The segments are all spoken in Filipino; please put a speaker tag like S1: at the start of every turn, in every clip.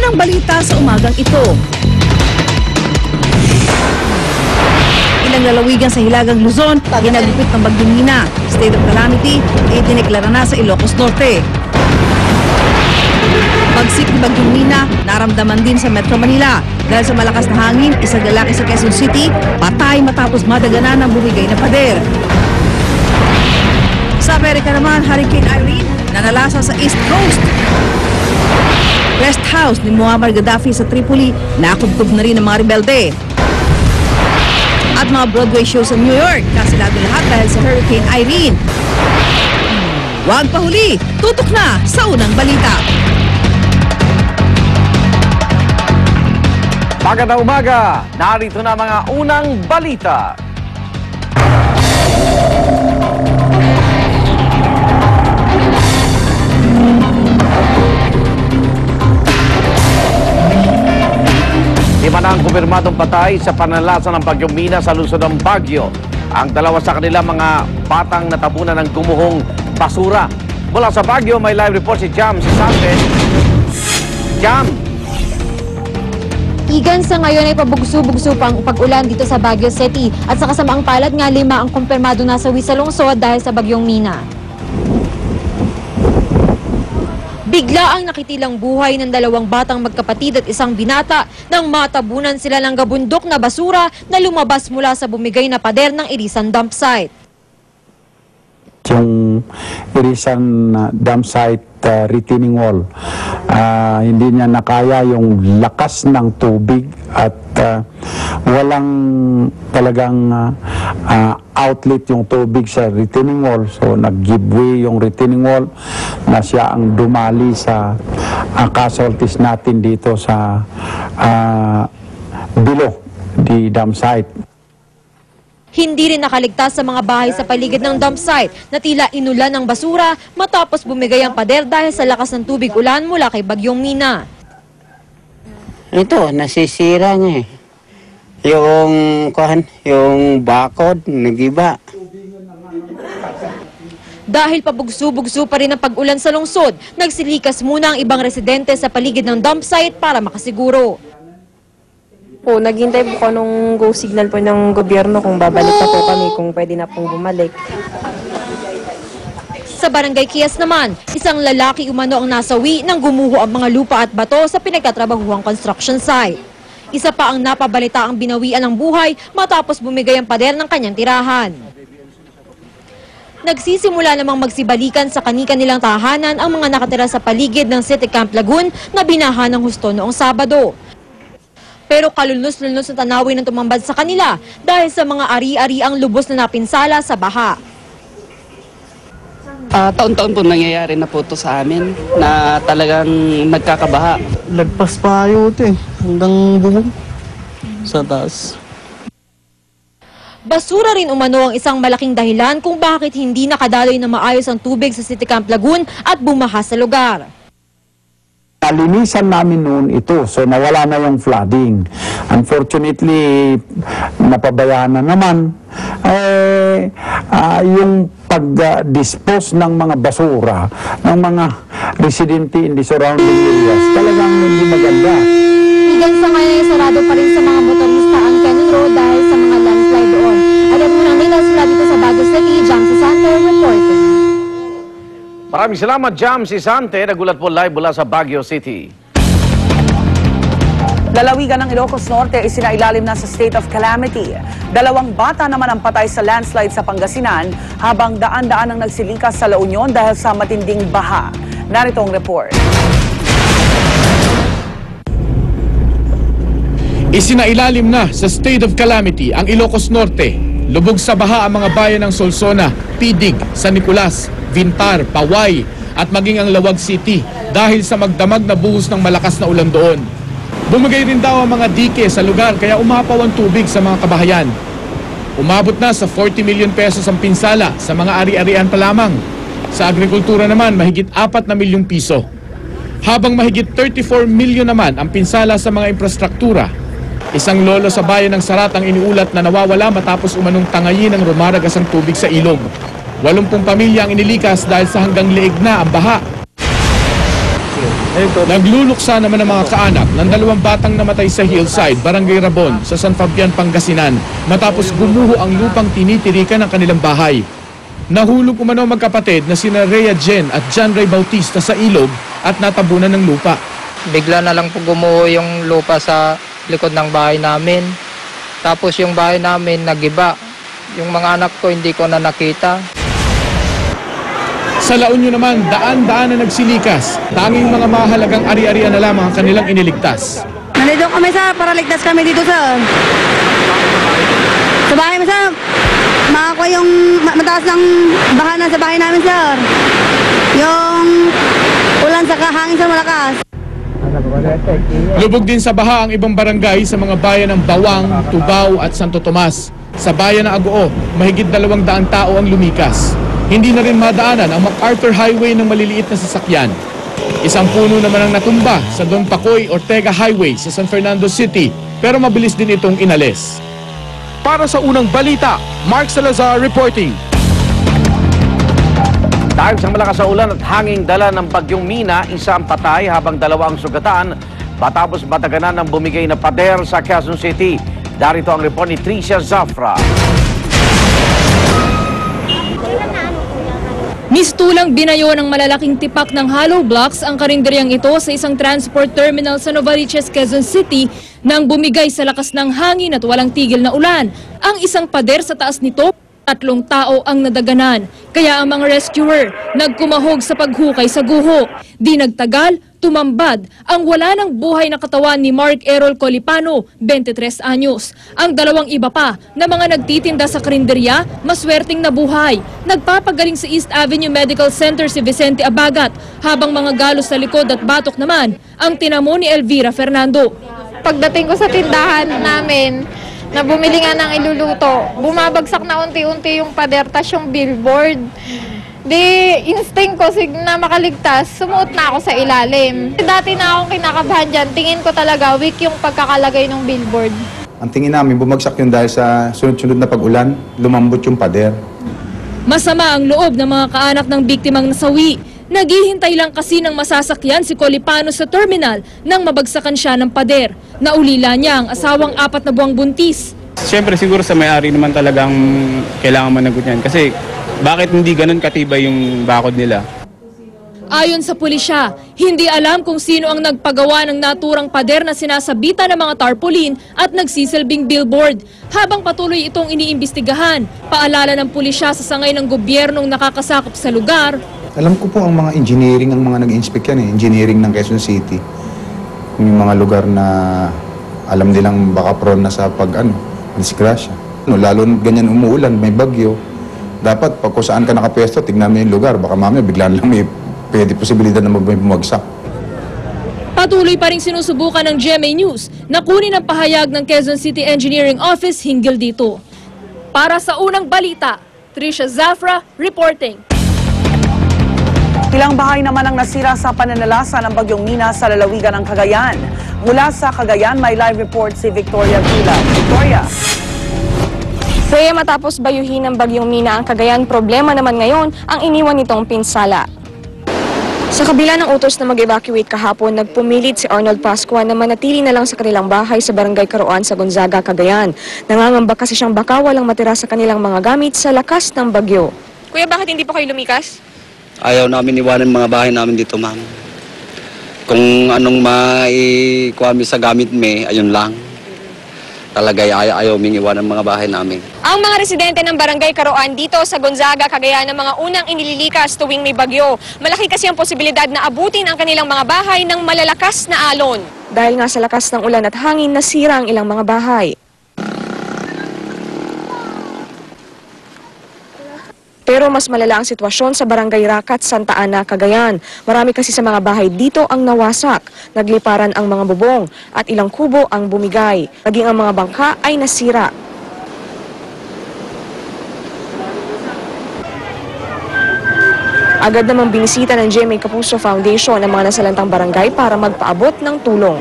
S1: unang balita sa umagang ito. Ilang lalawigan sa Hilagang Luzon, ginagupit ng Bagyong Nina. State of calamity, itineklara na sa Ilocos Norte. Pagsik ni Bagyong Nina, naramdaman din sa Metro Manila. Dahil sa malakas na hangin, isang lalaki sa Quezon City, patay matapos madaganan ng bumigay na pader. Sa Amerika naman, Hurricane Irene, nanalasa sa East Coast. Rest house ni Muammar Gaddafi sa Tripoli, nakubkob na rin ng mga rebelde. At mga Broadway shows sa New York, kasilado lahat dahil sa Hurricane Irene. Huwag pahuli, tutok na sa unang balita.
S2: Magandang umaga, narito na mga unang balita. Lima na ang kumpirmadong patay sa pananalasa ng Bagyong Mina sa lungsod ng Baguio. Ang dalawa sa kanila mga batang natabunan ng gumuhong basura. Mula sa Baguio, may live report si Jam Sisante. Jam!
S3: Igan, sa ngayon ay pabugso-bugso pang pag-ulan dito sa Baguio City. At sa kasamaang palad nga, 5 ang kumpirmado nasawi sa lungsod dahil sa Bagyong Mina. Bigla ang nakitilang buhay ng 2 batang magkapatid at isang binata nang matabunan sila ng gabundok na basura na lumabas mula sa bumigay na pader ng Irisan dump site.
S4: Yung Irisan dump site retaining wall, hindi niya nakaya yung lakas ng tubig at walang talagang outlet yung tubig sa retaining wall. So nag-give way yung retaining wall na siya ang dumali sa casualties natin dito sa below the dump site.
S3: Hindi rin nakaligtas sa mga bahay sa paligid ng dump site na tila inulan ng basura matapos bumigay ang pader dahil sa lakas ng tubig ulan mula kay Bagyong Mina.
S5: Ito, nasisira niya eh. Yung bakod, nagiba.
S3: Dahil pabugso-bugso pa rin ang pag-ulan sa lungsod, nagsilikas muna ang ibang residente sa paligid ng dump site para makasiguro.
S6: Po, naghintay po ko nung go signal po ng gobyerno kung babalik na po kami, kung pwede na pong bumalik.
S3: Sa Barangay Kias naman, isang lalaki umano ang nasawi nang gumuho ang mga lupa at bato sa pinagtatrabahuang construction site. Isa pa ang napabalita ang binawian ng buhay matapos bumigay ang pader ng kanyang tirahan. Nagsisimula namang magsibalikan sa kani-kanilang tahanan ang mga nakatira sa paligid ng City Camp Lagoon na binaha ng husto noong Sabado. Pero kalulnos-lulnos na tanawin ang tumambad sa kanila dahil sa mga ari-ari ang lubos na napinsala sa baha.
S7: Taon-taon po nangyayari na po ito sa amin na talagang nagkakabaha.
S8: Lagpas pa ayaw ito eh, hanggang bubong sa taas.
S3: Basura rin umano ang isang malaking dahilan kung bakit hindi nakadaloy na maayos ang tubig sa City Camp Lagoon at bumaha sa lugar.
S4: Nalinisan namin noon ito, so nawala na yung flooding. Unfortunately, napabayaan na naman. Yung pag-dispose ng mga basura ng mga residente in the surrounding areas, talagang hindi maganda.
S3: Igan, sa ngayon ay sarado pa rin sa mga motorista ang Cannon Road dahil sa mga landslide doon. At ang unang data sila dito sa Baguio City, Jam Sisante reporting.
S2: Maraming salamat, Jam Sisante. Nagulat po live mula sa Baguio City.
S9: Lalawigan ng Ilocos Norte ay sinailalim na sa state of calamity. 2 bata naman ang patay sa landslide sa Pangasinan habang daan-daan ang nagsilikas sa La Union dahil sa matinding baha. Narito ang report.
S10: Isinailalim na sa state of calamity ang Ilocos Norte. Lubog sa baha ang mga bayan ng Solsona, Pidig, San Nicolas, Vintar, Paway at maging ang Lawag City dahil sa magdamag na buhos ng malakas na ulan doon. Bumigay rin daw ang mga dike sa lugar kaya umapaw ang tubig sa mga kabahayan. Umabot na sa 40 million pesos ang pinsala sa mga ari-arian pa lamang. Sa agrikultura naman, mahigit 4 na milyong piso. Habang mahigit 34 million naman ang pinsala sa mga infrastruktura. Isang lolo sa bayan ng Sarat ang iniulat na nawawala matapos umanong tangayin ng rumaragas ang tubig sa ilog. 80 pamilya ang inilikas dahil sa hanggang leeg na ang baha. Nagluluksa naman ang mga kaanak ng 2 batang namatay sa Hillside, Barangay Rabon, sa San Fabian, Pangasinan, matapos gumuho ang lupang tinitirikan ng kanilang bahay. Nahulog umano magkapatid na sina Rhea Jen at John Ray Bautista sa ilog at natabunan ng lupa.
S11: Bigla na lang po gumuho yung lupa sa likod ng bahay namin. Tapos yung bahay namin nagiba. Yung mga anak ko hindi ko na nakita.
S10: Sa La Union naman, daan-daan na nagsilikas. Tanging mga mahalagang ari-arian na lamang ang kanilang iniligtas.
S12: Nandito kami para ligtas kami dito sa bahay mo sir. Makakuha yung mataas ng bahanan sa bahay namin sir. Yung ulan sa kahangin sir malakas.
S10: Lubog din sa baha ang ibang barangay sa mga bayan ng Bawang, Tubao at Santo Tomas. Sa bayan ng Agoo, mahigit 200 tao ang lumikas. Hindi na rin madaanan ang MacArthur Highway ng maliliit na sasakyan. Isang puno naman ang natumba sa Don Pacoy Ortega Highway sa San Fernando City, pero mabilis din itong inalis. Para sa unang balita, Mark Salazar reporting.
S2: Dahil sa malakas na ulan at hanging dala ng bagyong Mina, 1 ang patay habang 2 ang sugatan matapos bataganan ng bumigay na pader sa Quezon City. Darito ang report ni Tricia Zafra.
S3: Mistulang binayo ng malalaking tipak ng hollow blocks ang karinderyang ito sa isang transport terminal sa Novaliches, Quezon City nang bumigay sa lakas ng hangin at walang tigil na ulan. Ang isang pader sa taas nito, 3 tao ang nadaganan. Kaya ang mga rescuer nagkumahog sa paghukay sa guho. Di nagtagal, tumambad ang wala ng buhay na katawan ni Mark Errol Colipano, 23 anyos. Ang 2 iba pa na mga nagtitinda sa karinderya, maswerteng nabuhay. Nagpapagaling sa East Avenue Medical Center si Vicente Abagat, habang mga galos sa likod at batok naman ang tinamo ni Elvira Fernando.
S13: Pagdating ko sa tindahan namin, na bumili nga ng iluluto, bumabagsak na unti-unti yung pader, tas yung billboard. Di instinct ko na makaligtas, sumuot na ako sa ilalim. Dati na akong kinakabahan dyan, tingin ko talaga weak yung pagkakalagay ng billboard.
S14: Ang tingin namin, bumagsak yun dahil sa sunod-sunod na pag-ulan, lumambot yung pader.
S3: Masama ang loob ng mga kaanak ng biktimang nasawi. Naghihintay lang kasi ng masasakyan si Colipano sa terminal nang mabagsakan siya ng pader. Naulila niya ang asawang 4 na buwang buntis.
S15: Siyempre siguro sa may-ari naman talagang kailangan managot yan. Kasi bakit hindi ganun katibay yung bakod nila?
S3: Ayon sa pulisya, hindi alam kung sino ang nagpagawa ng naturang pader na sinasabitan ng mga tarpaulin at nagsisilbing billboard. Habang patuloy itong iniimbestigahan, paalala ng pulisya sa sangay ng gobyernong nakakasakop sa lugar.
S14: Alam ko po ang mga engineering, ang mga nag-inspect yan engineering ng Quezon City. Yung mga lugar na alam nilang baka prone na sa disgrasya. Lalo ganyan umuulan, may bagyo. Dapat pag kung saan ka nakapwesto, tignan mo yung lugar. Baka mamaya biglaan lang may pwede posibilidad na bumagsak.
S3: Patuloy pa rin sinusubukan ng GMA News na kunin ang pahayag ng Quezon City Engineering Office hinggil dito. Para sa unang balita, Tricia Zafra reporting.
S9: Ilang bahay naman ang nasira sa pananalasa ng bagyong Mina sa lalawigan ng Cagayan. Mula sa Cagayan, may live report si Victoria Vila. Victoria.
S6: Kaya matapos bayuhin ng bagyong Mina ang Cagayan, problema naman ngayon ang iniwan nitong pinsala. Sa kabila ng utos na mag-evacuate kahapon, nagpumilit si Arnold Pascua na manatili na lang sa kanilang bahay sa Barangay Caroan sa Gonzaga, Cagayan. Nangangamba kasi siyang baka walang matira sa kanilang mga gamit sa lakas ng bagyo. Kuya, bakit hindi po kayo lumikas?
S7: Ayaw namin iwanan mga bahay namin dito, ma'am. Kung anong maikuha sa gamit ayun lang. Talaga ayaw ming iwanan mga bahay namin.
S6: Ang mga residente ng Barangay Caroan dito sa Gonzaga, Cagayan ang mga unang inililikas tuwing may bagyo. Malaki kasi ang posibilidad na abutin ang kanilang mga bahay ng malalakas na alon. Dahil nga sa lakas ng ulan at hangin, nasira ang ilang mga bahay. Pero mas malala ang sitwasyon sa Barangay Racat, Santa Ana, Cagayan. Marami kasi sa mga bahay dito ang nawasak. Nagliparan ang mga bubong at ilang kubo ang bumigay. Maging ang mga bangka ay nasira. Agad namang binisita ng GMA Kapuso Foundation ang mga nasalantang barangay para magpaabot ng tulong.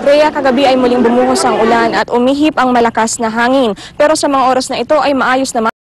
S6: Rhea, kagabi ay muling bumuhos ang ulan at umihip ang malakas na hangin. Pero sa mga oras na ito ay maayos naman